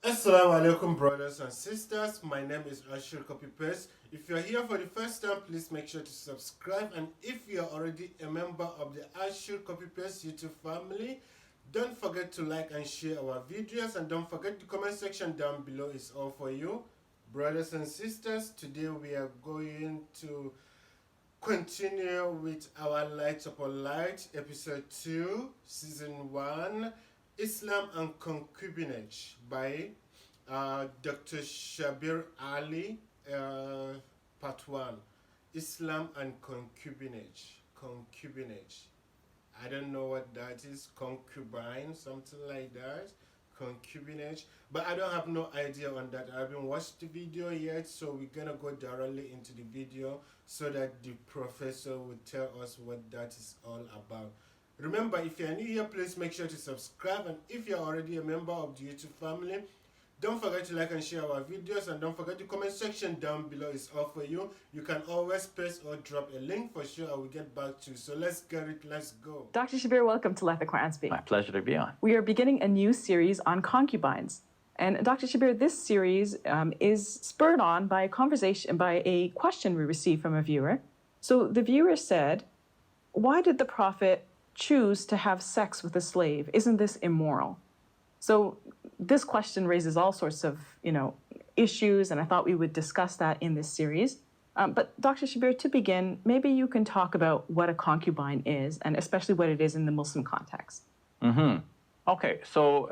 Assalamu alaikum, brothers and sisters. My name is Ashir Copy Paste. If you're here for the first time, please make sure to subscribe. And if you're already a member of the Ashir Copy Paste YouTube family, don't forget to like and share our videos. And don't forget the comment section down below is all for you. Brothers and sisters, today we are going to continue with our Light Upon Light, episode 2, season 1, Islam and Concubinage by Dr. Sharif Ally, part 1, Islam and Concubinage. Concubinage. I don't know what that is, concubine, something like that. Concubinage, but I don't have no idea on that. I haven't watched the video yet, so we're gonna go directly into the video so that the professor will tell us what that is all about. Remember, if you're new here, please make sure to subscribe, and if you're already a member of the YouTube family, don't forget to like and share our videos, and don't forget the comment section down below is all for you. You can always paste or drop a link for sure. I will get back to you. So let's get it. Let's go. Dr. Shabir, welcome to Let the Quran Speak. My pleasure to be on. We are beginning a new series on concubines. And Dr. Shabir, this series is spurred on by a question we received from a viewer. So the viewer said, why did the Prophet choose to have sex with a slave? Isn't this immoral? So this question raises all sorts of, issues, and I thought we would discuss that in this series. But Dr. Shabir, to begin, maybe you can talk about what a concubine is, and especially what it is in the Muslim context. Okay, so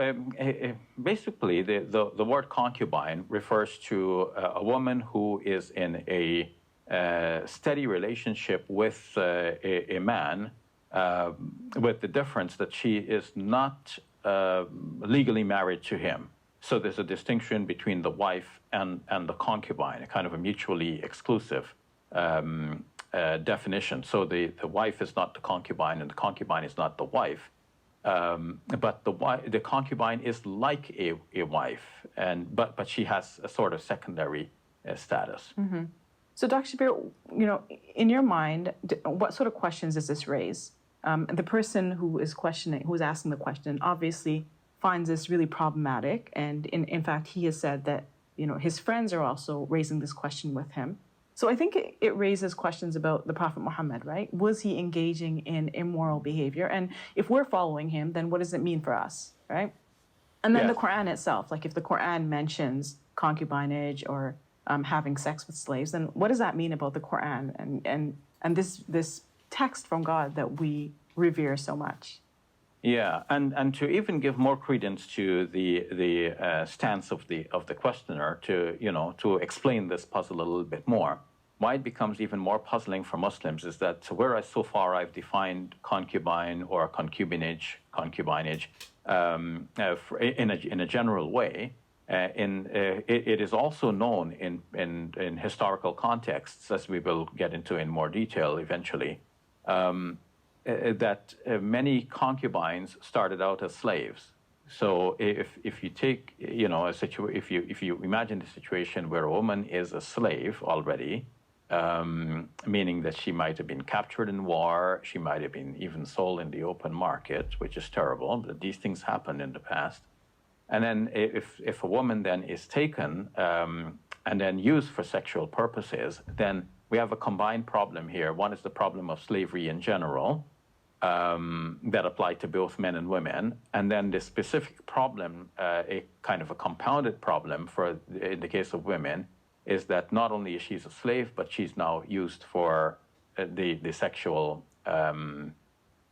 basically the word concubine refers to a woman who is in a steady relationship with a man, with the difference that she is not legally married to him. So there's a distinction between the wife and the concubine, a kind of a mutually exclusive definition. So the wife is not the concubine, and the concubine is not the wife. But the concubine is like a wife, but she has a sort of secondary status. Mm-hmm. So, Dr. Shabir, in your mind, what sort of questions does this raise? The person who is asking the question, obviously finds this really problematic, and in fact, he has said that his friends are also raising this question with him. So I think it raises questions about the Prophet Muhammad, right? Was he engaging in immoral behavior? And if we're following him, then what does it mean for us, right? And then Yes. the Quran itself, like if the Quran mentions concubinage or having sex with slaves, then what does that mean about the Quran and this text from God that we revere so much? Yeah, and to even give more credence to the stance of the questioner, to explain this puzzle a little bit more, why it becomes even more puzzling for Muslims is that whereas so far I've defined concubine or concubinage in a general way, it is also known in historical contexts, as we will get into in more detail eventually. That many concubines started out as slaves. So if you take if you imagine the situation where a woman is a slave already, meaning that she might have been captured in war, she might have been even sold in the open market, which is terrible, but these things happened in the past. And then if a woman then is taken and then used for sexual purposes, then we have a combined problem here. One is the problem of slavery in general, that apply to both men and women, and then the specific problem, a kind of a compounded problem in the case of women, is that not only is she a slave, but she's now used for the sexual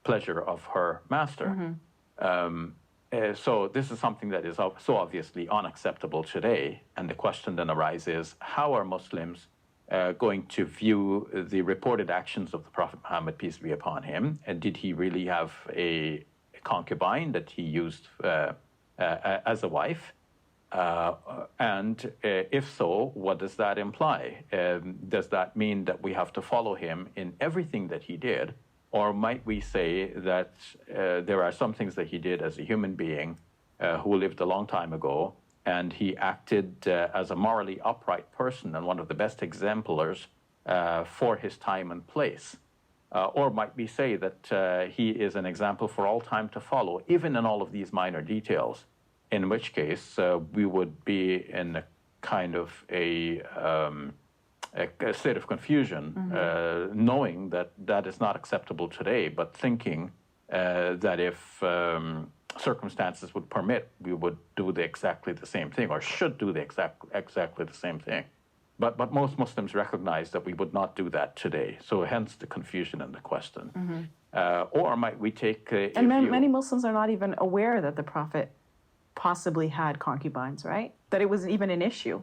pleasure of her master. Mm-hmm. So this is something that is so obviously unacceptable today, and the question then arises, how are Muslims going to view the reported actions of the Prophet Muhammad, peace be upon him? And did he really have a concubine that he used as a wife? And if so, what does that imply? Does that mean that we have to follow him in everything that he did? Or might we say that there are some things that he did as a human being who lived a long time ago, and he acted as a morally upright person and one of the best exemplars for his time and place? Or might we say that he is an example for all time to follow, even in all of these minor details? in which case we would be in a kind of a state of confusion, knowing that that is not acceptable today, but thinking that if circumstances would permit, we would do exactly the same thing, or should do exactly the same thing. But most Muslims recognize that we would not do that today. So hence the confusion in the question. Or might we take and many Muslims are not even aware that the Prophet possibly had concubines, right? That it was even an issue.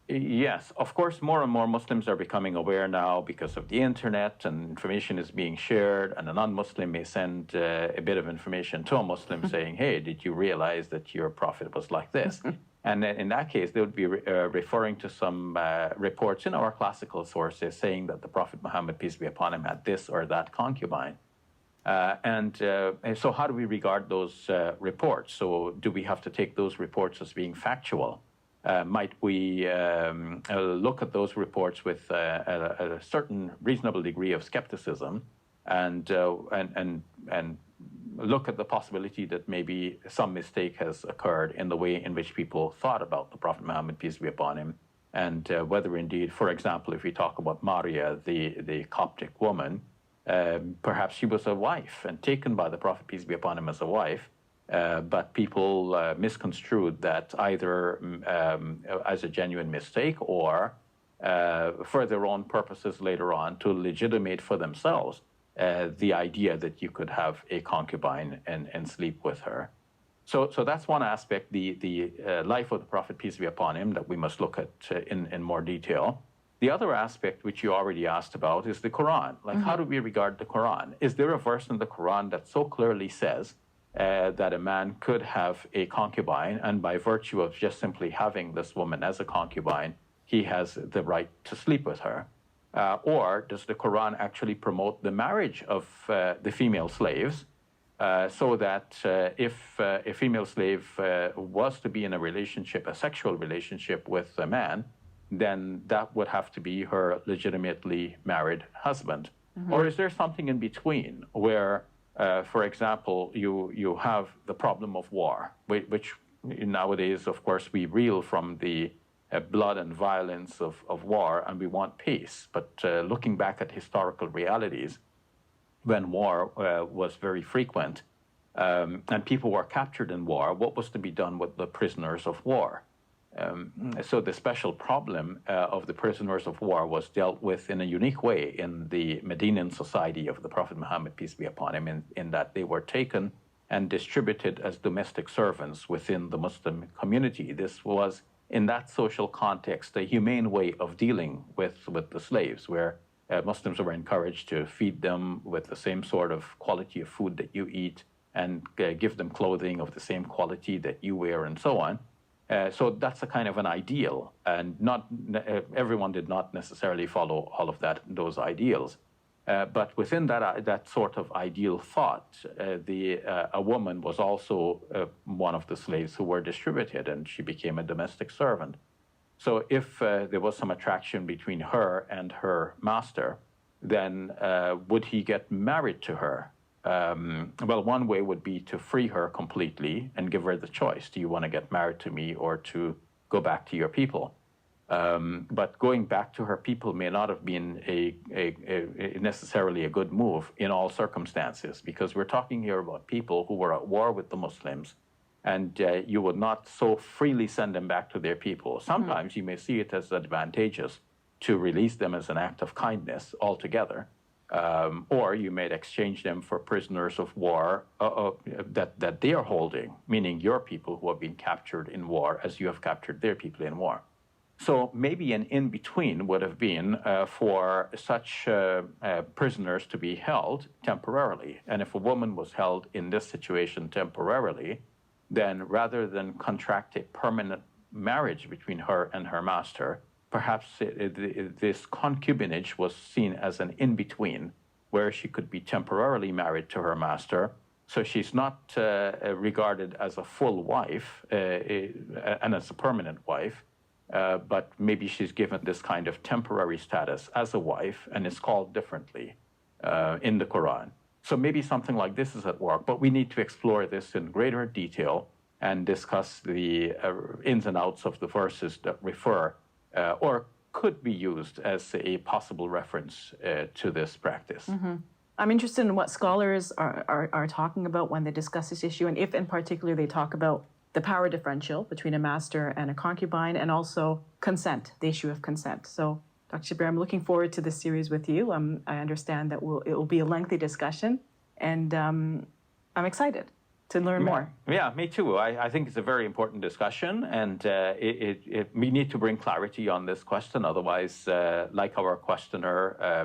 Yes, of course, more and more Muslims are becoming aware now because of the internet, and information is being shared, and a non-Muslim may send a bit of information to a Muslim saying, hey, did you realize that your Prophet was like this? And in that case, they would be referring to some reports in our classical sources saying that the Prophet Muhammad, peace be upon him, had this or that concubine. And so how do we regard those reports? So do we have to take those reports as being factual? Might we look at those reports with a certain reasonable degree of skepticism and look at the possibility that maybe some mistake has occurred in the way in which people thought about the Prophet Muhammad, peace be upon him, and whether indeed, for example, if we talk about Maria, the Coptic woman, perhaps she was a wife and taken by the Prophet, peace be upon him, as a wife, but people misconstrued that either as a genuine mistake or for their own purposes later on to legitimate for themselves the idea that you could have a concubine and sleep with her. So that's one aspect, the life of the Prophet, peace be upon him, that we must look at in more detail. The other aspect, which you already asked about, is the Quran. Like, how do we regard the Quran? Is there a verse in the Quran that so clearly says that a man could have a concubine, and by virtue of just simply having this woman as a concubine, he has the right to sleep with her? Or does the Quran actually promote the marriage of the female slaves so that if a female slave was to be in a relationship, a sexual relationship with a man, then that would have to be her legitimately married husband? Or is there something in between where for example, you have the problem of war, which nowadays, of course, we reel from the blood and violence of war, and we want peace. But looking back at historical realities, when war was very frequent and people were captured in war, what was to be done with the prisoners of war? So the special problem of the prisoners of war was dealt with in a unique way in the Medinan society of the Prophet Muhammad, peace be upon him, in that they were taken and distributed as domestic servants within the Muslim community. This was, in that social context, a humane way of dealing with the slaves, where Muslims were encouraged to feed them with the same sort of quality of food that you eat and give them clothing of the same quality that you wear and so on. So that's a kind of an ideal, and not everyone did not necessarily follow all of those ideals. But within that sort of ideal thought, a woman was also one of the slaves who were distributed, and she became a domestic servant. So if there was some attraction between her and her master, then would he get married to her? Well, one way would be to free her completely and give her the choice. Do you want to get married to me or to go back to your people? But going back to her people may not have been necessarily a good move in all circumstances, because we're talking here about people who were at war with the Muslims, and you would not so freely send them back to their people. Sometimes you may see it as advantageous to release them as an act of kindness altogether. Or you may exchange them for prisoners of war that they are holding, meaning your people who have been captured in war as you have captured their people in war. So maybe an in-between would have been for such prisoners to be held temporarily. And if a woman was held in this situation temporarily, then rather than contract a permanent marriage between her and her master, perhaps this concubinage was seen as an in-between, where she could be temporarily married to her master. So she's not regarded as a full wife and as a permanent wife, but maybe she's given this kind of temporary status as a wife, and it's called differently in the Quran. So maybe something like this is at work, but we need to explore this in greater detail and discuss the ins and outs of the verses that refer or could be used as a possible reference to this practice. Mm-hmm. I'm interested in what scholars are talking about when they discuss this issue, and if in particular they talk about the power differential between a master and a concubine, and also consent, the issue of consent. So, Dr. Shabir, I'm looking forward to this series with you. I understand that it will be a lengthy discussion, and I'm excited to learn more. Yeah, me too. I think it's a very important discussion, and we need to bring clarity on this question. Otherwise, like our questioner,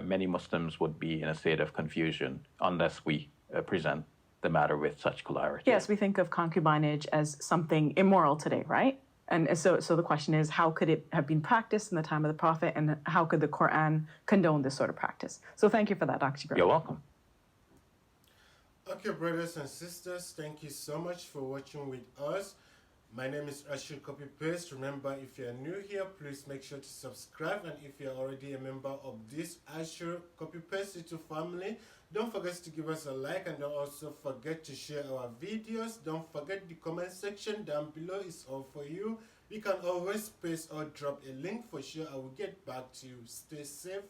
many Muslims would be in a state of confusion unless we present the matter with such clarity. Yes, we think of concubinage as something immoral today, right? And so the question is, how could it have been practiced in the time of the Prophet, and how could the Quran condone this sort of practice? So thank you for that, Dr. Shabir. You're welcome. Okay, brothers and sisters, thank you so much for watching with us. My name is Ashir Copy Paste. Remember, if you're new here, please make sure to subscribe. And if you're already a member of this Ashir Copy Paste YouTube family, don't forget to give us a like, and don't also forget to share our videos. Don't forget the comment section down below is all for you. You can always paste or drop a link. For sure I will get back to you. Stay safe